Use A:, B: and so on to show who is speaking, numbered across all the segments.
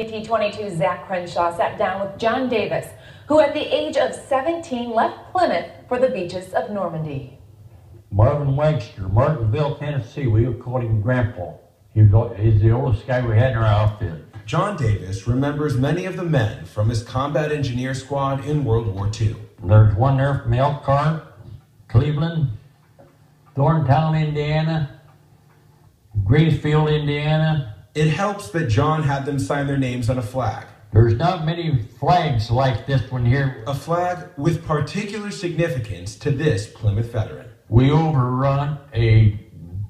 A: T22's Zach Crenshaw sat down with John Davis, who at the age of 17 left Plymouth for the beaches of Normandy.
B: Marvin Webster, Martinsville, Tennessee. We would call him Grandpa. He's the oldest guy we had in our outfit.
C: John Davis remembers many of the men from his combat engineer squad in World War II.
B: There's one there from Elkhart, Cleveland, Thorntown, Indiana, Greensfield, Indiana.
C: It helps that John had them sign their names on a flag.
B: There's not many flags like this one here.
C: A flag with particular significance to this Plymouth veteran.
B: We overrun a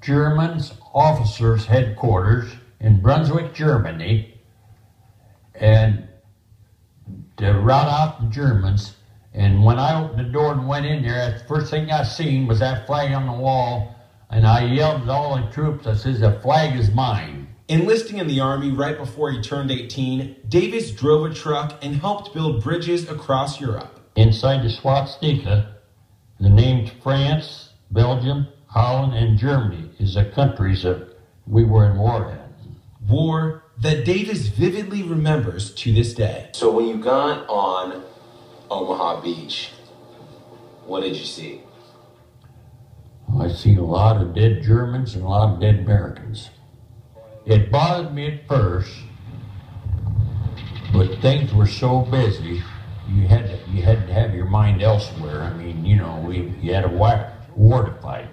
B: German's officers' headquarters in Brunswick, Germany, and to rout out the Germans. And when I opened the door and went in there, the first thing I seen was that flag on the wall, and I yelled at all the troops, I says, "The flag is mine."
C: Enlisting in the Army right before he turned 18, Davis drove a truck and helped build bridges across Europe.
B: Inside the swastika, the names France, Belgium, Holland, and Germany is the countries that we were in war at.
C: War that Davis vividly remembers to this day.
D: So when you got on Omaha Beach, what did you see?
B: I see a lot of dead Germans and a lot of dead Americans. It bothered me at first, but things were so busy, you had to have your mind elsewhere. I mean, you know, you had a war to fight.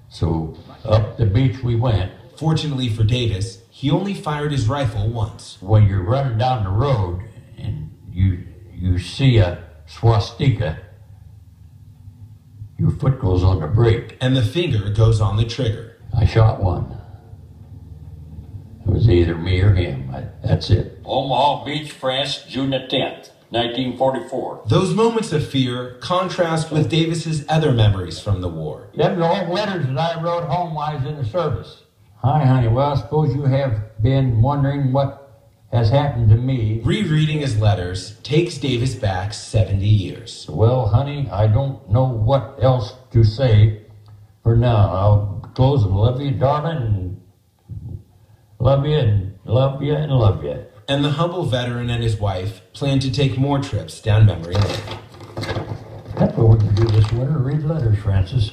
B: So up the beach we went.
C: Fortunately for Davis, he only fired his rifle once.
B: When you're running down the road and you see a swastika, your foot goes on the brake.
C: And the finger goes on the trigger.
B: I shot one. It was either me or him. That's it. Omaha Beach, France, June the 10th, 1944.
C: Those moments of fear contrast with Davis's other memories from the war.
B: Them are all letters that I wrote home while I was in the service. Hi, honey. Well, I suppose you have been wondering what has happened to me.
C: Rereading his letters takes Davis back 70 years.
B: Well, honey, I don't know what else to say for now. I'll close and love you, darling, and love you and love you and love you.
C: And the humble veteran and his wife plan to take more trips down memory lane.
B: That's what we can do this winter, read letters, Francis.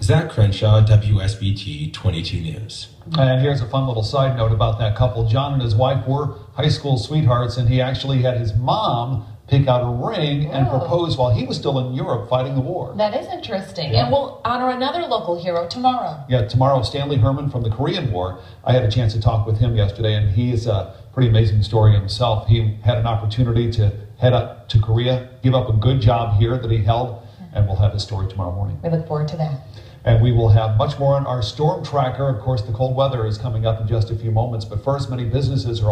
C: Zach Crenshaw, WSBT 22 News.
E: And here's a fun little side note about that couple. John and his wife were high school sweethearts, and he actually had his mom pick out a ring and propose while he was still in Europe fighting the war.
A: That is interesting.
E: Yeah.
A: And we'll honor another local hero tomorrow.
E: Yeah, tomorrow, Stanley Herman from the Korean War. I had a chance to talk with him yesterday, and he's a pretty amazing story himself. He had an opportunity to head up to Korea, give up a good job here that he held, and we'll have his story tomorrow morning.
A: We look forward to that.
E: And we will have much more on our storm tracker. Of course, the cold weather is coming up in just a few moments, but first, many businesses are